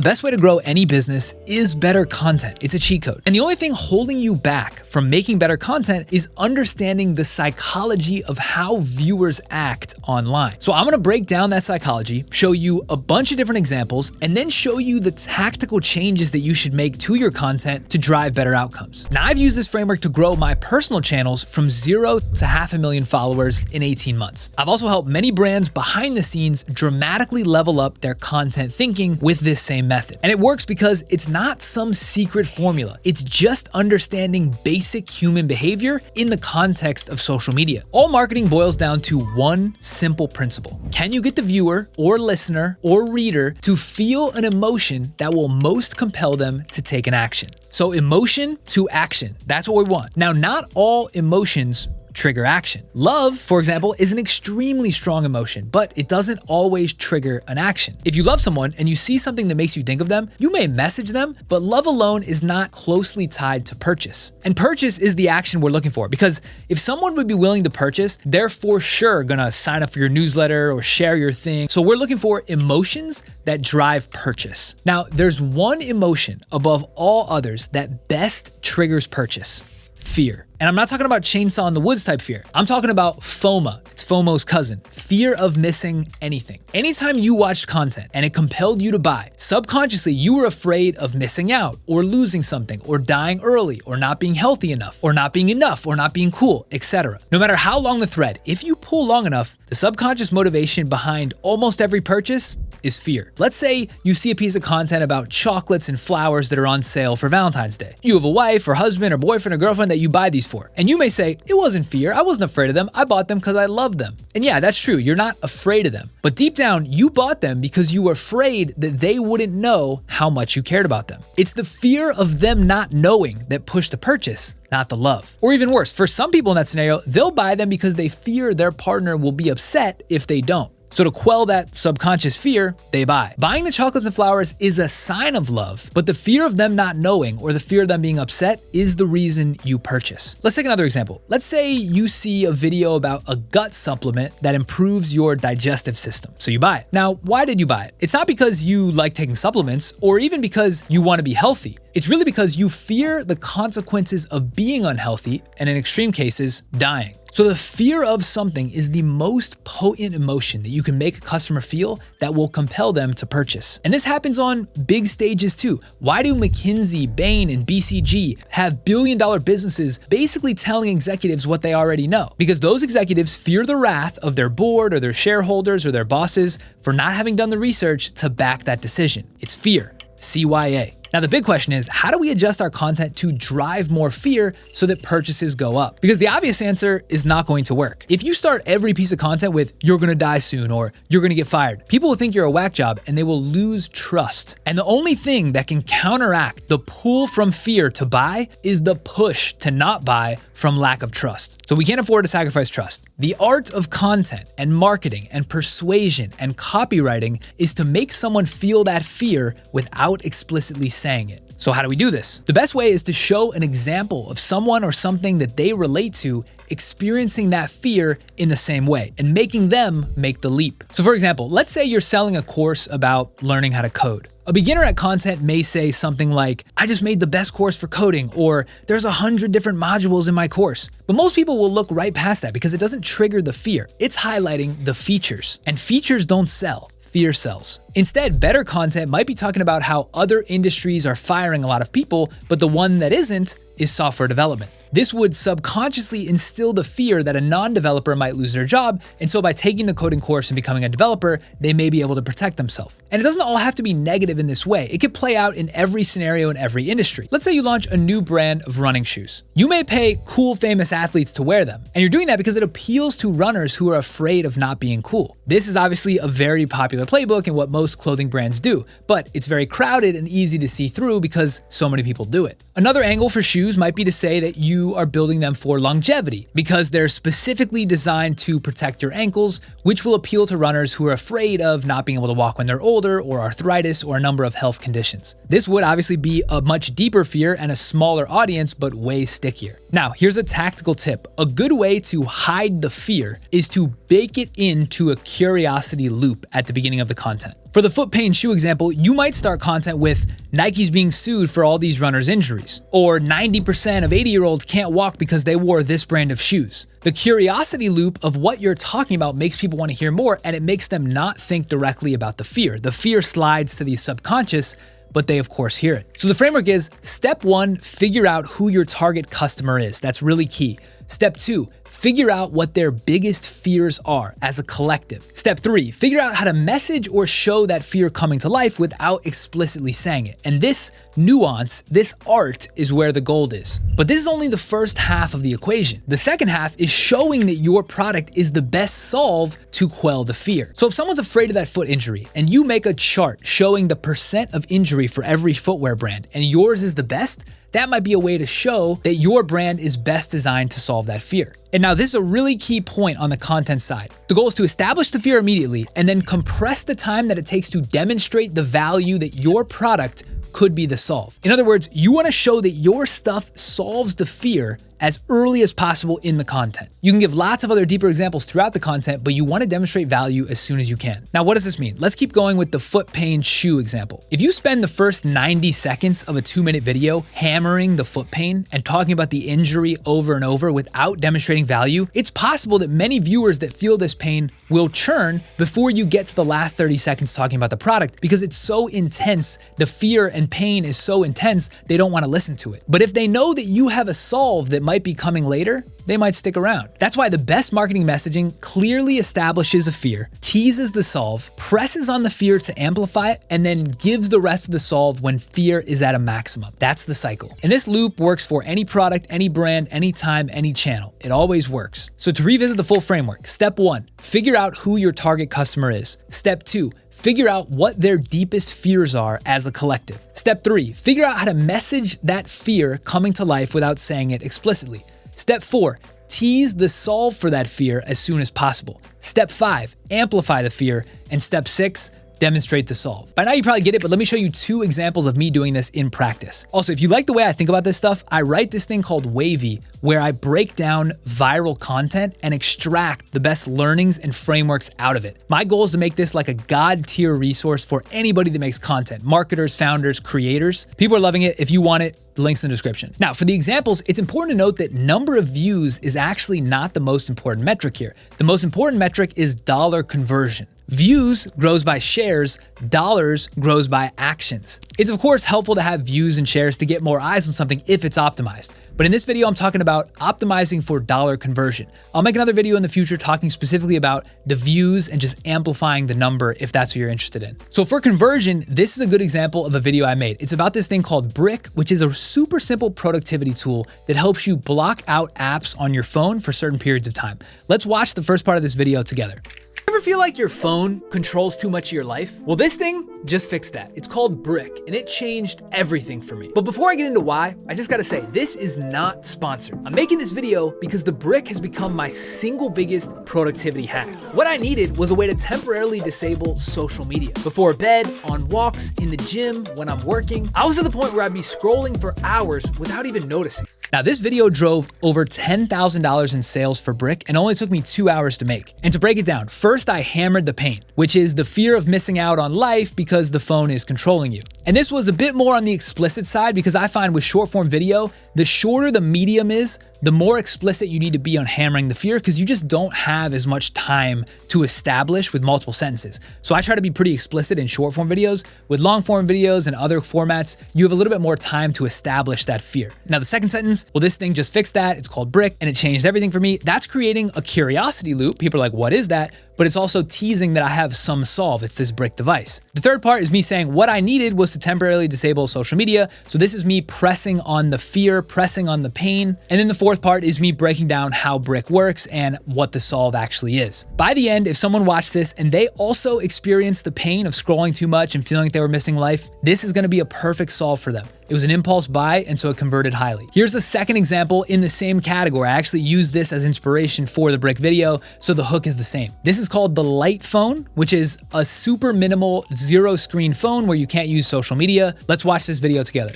best way to grow any business is better content. It's a cheat code. And the only thing holding you back from making better content is understanding the psychology of how viewers act online. So I'm gonna break down that psychology, show you a bunch of different examples, and then show you the tactical changes that you should make to your content to drive better outcomes. Now, I've used this framework to grow my personal channels from 0 to 500,000 followers in 18 months. I've also helped many brands behind the scenes dramatically level up their content thinking with this same method. And it works because it's not some secret formula. It's just understanding basic human behavior in the context of social media. All marketing boils down to one simple principle. Can you get the viewer or listener or reader to feel an emotion that will most compel them to take an action? So emotion to action, that's what we want. Now, not all emotions trigger action. Love, for example, is an extremely strong emotion, but it doesn't always trigger an action. If you love someone and you see something that makes you think of them, you may message them, but love alone is not closely tied to purchase. And purchase is the action we're looking for, because if someone would be willing to purchase, they're for sure gonna sign up for your newsletter or share your thing. So we're looking for emotions that drive purchase. Now, there's one emotion above all others that best triggers purchase: fear. And I'm not talking about chainsaw in the woods type fear. I'm talking about FOMA. It's FOMO's cousin. Fear of missing anything. Anytime you watched content and it compelled you to buy, subconsciously you were afraid of missing out or losing something or dying early or not being healthy enough or not being enough or not being cool, etc. No matter how long the thread, if you pull long enough, the subconscious motivation behind almost every purchase is fear. Let's say you see a piece of content about chocolates and flowers that are on sale for Valentine's Day. You have a wife or husband or boyfriend or girlfriend that you buy these for. And you may say, it wasn't fear, I wasn't afraid of them, I bought them because I love them. And yeah, that's true, you're not afraid of them. But deep down, you bought them because you were afraid that they wouldn't know how much you cared about them. It's the fear of them not knowing that pushed the purchase, not the love. Or even worse, for some people in that scenario, they'll buy them because they fear their partner will be upset if they don't. So to quell that subconscious fear, they buy. Buying the chocolates and flowers is a sign of love, but the fear of them not knowing or the fear of them being upset is the reason you purchase. Let's take another example. Let's say you see a video about a gut supplement that improves your digestive system, so you buy it. Now, why did you buy it? It's not because you like taking supplements or even because you want to be healthy. It's really because you fear the consequences of being unhealthy and in extreme cases, dying. So the fear of something is the most potent emotion that you can make a customer feel that will compel them to purchase. And this happens on big stages too. Why do McKinsey, Bain, and BCG have billion-dollar businesses basically telling executives what they already know? Because those executives fear the wrath of their board or their shareholders or their bosses for not having done the research to back that decision. It's fear, CYA. Now, the big question is, how do we adjust our content to drive more fear so that purchases go up? Because the obvious answer is not going to work. If you start every piece of content with, you're gonna die soon, or you're gonna get fired, people will think you're a whack job and they will lose trust. And the only thing that can counteract the pull from fear to buy is the push to not buy from lack of trust. So we can't afford to sacrifice trust. The art of content and marketing and persuasion and copywriting is to make someone feel that fear without explicitly saying it. So how do we do this? The best way is to show an example of someone or something that they relate to experiencing that fear in the same way and making them make the leap. So for example, let's say you're selling a course about learning how to code. A beginner at content may say something like, I just made the best course for coding, or there's 100 different modules in my course. But most people will look right past that because it doesn't trigger the fear. It's highlighting the features, and features don't sell. Fear sells. Instead, better content might be talking about how other industries are firing a lot of people, but the one that isn't is software development. This would subconsciously instill the fear that a non-developer might lose their job, and so by taking the coding course and becoming a developer, they may be able to protect themselves. And it doesn't all have to be negative in this way. It could play out in every scenario in every industry. Let's say you launch a new brand of running shoes. You may pay cool, famous athletes to wear them, and you're doing that because it appeals to runners who are afraid of not being cool. This is obviously a very popular playbook and what most clothing brands do, but it's very crowded and easy to see through because so many people do it. Another angle for shoes might be to say that you are building them for longevity because they're specifically designed to protect your ankles, which will appeal to runners who are afraid of not being able to walk when they're older or arthritis or a number of health conditions. This would obviously be a much deeper fear and a smaller audience, but way stickier. Now, here's a tactical tip. A good way to hide the fear is to bake it into a curiosity loop at the beginning of the content. For the foot pain shoe example, you might start content with Nike's being sued for all these runners' injuries, or 90% of 80-year-olds can't walk because they wore this brand of shoes. The curiosity loop of what you're talking about makes people want to hear more, and it makes them not think directly about the fear. The fear slides to the subconscious, but they of course hear it. So the framework is: step 1, figure out who your target customer is. That's really key. Step 2, figure out what their biggest fears are as a collective. Step 3, figure out how to message or show that fear coming to life without explicitly saying it. And this nuance, this art, is where the gold is. But this is only the first half of the equation. The second half is showing that your product is the best solve to quell the fear. So if someone's afraid of that foot injury and you make a chart showing the % of injury for every footwear brand and yours is the best, that might be a way to show that your brand is best designed to solve that fear. And now this is a really key point on the content side. The goal is to establish the fear immediately and then compress the time that it takes to demonstrate the value that your product could be the solve. In other words, you want to show that your stuff solves the fear as early as possible in the content. You can give lots of other deeper examples throughout the content, but you want to demonstrate value as soon as you can. Now, what does this mean? Let's keep going with the foot pain shoe example. If you spend the first 90 seconds of a 2-minute video hammering the foot pain and talking about the injury over and over without demonstrating value, it's possible that many viewers that feel this pain will churn before you get to the last 30 seconds talking about the product because it's so intense. The fear and pain is so intense, they don't want to listen to it. But if they know that you have a solve that might be coming later, they might stick around. That's why the best marketing messaging clearly establishes a fear, teases the solve, presses on the fear to amplify it, and then gives the rest of the solve when fear is at a maximum. That's the cycle. And this loop works for any product, any brand, anytime, any channel. It always works. So to revisit the full framework, step 1, figure out who your target customer is. Step 2, figure out what their deepest fears are as a collective. Step 3, figure out how to message that fear coming to life without saying it explicitly. Step 4, tease the solve for that fear as soon as possible. Step 5, amplify the fear. And step 6, demonstrate the solve. By now you probably get it, but let me show you 2 examples of me doing this in practice. Also, if you like the way I think about this stuff, I write this thing called Wavy, where I break down viral content and extract the best learnings and frameworks out of it. My goal is to make this like a god-tier resource for anybody that makes content, marketers, founders, creators. People are loving it. If you want it, the link's in the description. Now, for the examples, it's important to note that number of views is actually not the most important metric here. The most important metric is dollar conversion. Views grows by shares, dollars grows by actions. It's of course helpful to have views and shares to get more eyes on something if it's optimized. But in this video, I'm talking about optimizing for dollar conversion. I'll make another video in the future talking specifically about the views and just amplifying the number if that's what you're interested in. So for conversion, this is a good example of a video I made. It's about this thing called Brick, which is a super simple productivity tool that helps you block out apps on your phone for certain periods of time. Let's watch the first part of this video together. Ever feel like your phone controls too much of your life? Well, this thing just fixed that. It's called Brick, and it changed everything for me. But before I get into why, I just gotta say, this is not sponsored. I'm making this video because the Brick has become my single biggest productivity hack. What I needed was a way to temporarily disable social media. Before bed, on walks, in the gym, when I'm working, I was at the point where I'd be scrolling for hours without even noticing. Now, this video drove over $10,000 in sales for Brick and only took me 2 hours to make. And to break it down, first I hammered the pain, which is the fear of missing out on life because the phone is controlling you. And this was a bit more on the explicit side because I find with short form video, the shorter the medium is, the more explicit you need to be on hammering the fear because you just don't have as much time to establish with multiple sentences. So I try to be pretty explicit in short form videos. With long form videos and other formats, you have a little bit more time to establish that fear. Now the second sentence, well, this thing just fixed that. It's called Brick and it changed everything for me. That's creating a curiosity loop. People are like, what is that? But it's also teasing that I have some solve. It's this Brick device. The third part is me saying what I needed was to temporarily disable social media. So this is me pressing on the fear, pressing on the pain. And then the fourth part is me breaking down how Brick works and what the solve actually is. By the end, if someone watched this and they also experienced the pain of scrolling too much and feeling like they were missing life, this is gonna be a perfect solve for them. It was an impulse buy, and so it converted highly. Here's the second example in the same category. I actually used this as inspiration for the Brick video, so the hook is the same. This is called the Light Phone, which is a super minimal zero screen phone where you can't use social media. Let's watch this video together.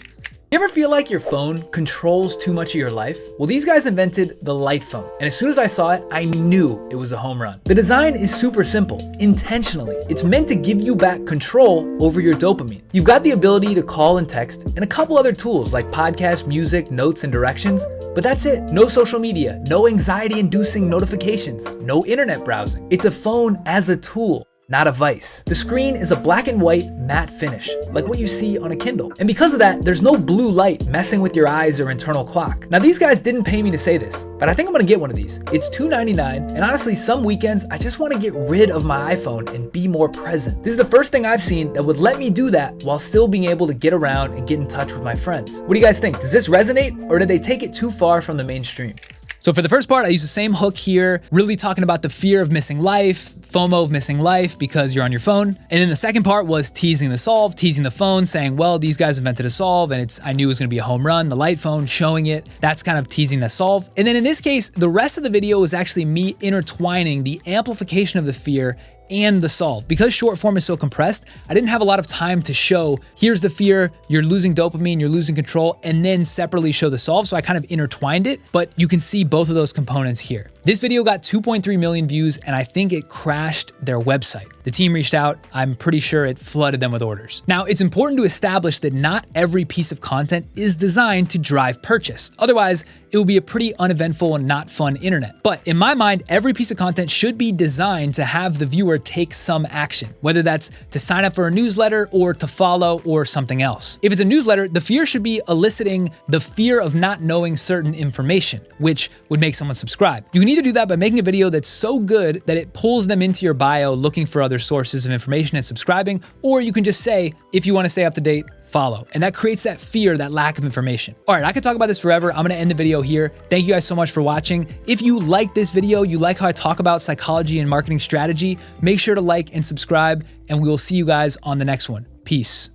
You ever feel like your phone controls too much of your life? Well, these guys invented the light phone, and as soon as I saw it, I knew it was a home run. The design is super simple, intentionally. It's meant to give you back control over your dopamine. You've got the ability to call and text, and a couple other tools like podcast, music, notes, and directions, but that's it. No social media, no anxiety-inducing notifications, no internet browsing. It's a phone as a tool, not a vice. The screen is a black and white matte finish, like what you see on a Kindle. And because of that, there's no blue light messing with your eyes or internal clock. Now, these guys didn't pay me to say this, but I think I'm gonna get one of these. It's $2.99, and honestly, some weekends, I just wanna get rid of my iPhone and be more present. This is the first thing I've seen that would let me do that while still being able to get around and get in touch with my friends. What do you guys think? Does this resonate, or did they take it too far from the mainstream? So for the first part, I use the same hook here, really talking about the fear of missing life, FOMO of missing life because you're on your phone. And then the second part was teasing the solve, teasing the phone, saying, well, these guys invented a solve and I knew it was gonna be a home run, the light phone, showing it. That's kind of teasing the solve. And then in this case, the rest of the video was actually me intertwining the amplification of the fear and the solve. Because short form is so compressed, I didn't have a lot of time to show, here's the fear, you're losing dopamine, you're losing control, and then separately show the solve. So I kind of intertwined it, but you can see both of those components here. This video got 2.3 million views, and I think it crashed their website. The team reached out. I'm pretty sure it flooded them with orders. Now, it's important to establish that not every piece of content is designed to drive purchase. Otherwise, it will be a pretty uneventful and not fun internet. But in my mind, every piece of content should be designed to have the viewer take some action, whether that's to sign up for a newsletter or to follow or something else. If it's a newsletter, the fear should be eliciting the fear of not knowing certain information, which would make someone subscribe. You can either do that by making a video that's so good that it pulls them into your bio looking for other sources of information and subscribing, or you can just say, if you want to stay up to date, follow. And that creates that fear, that lack of information. All right, I could talk about this forever. I'm gonna end the video here. Thank you guys so much for watching. If you like this video, you like how I talk about psychology and marketing strategy, make sure to like and subscribe, and we will see you guys on the next one. Peace.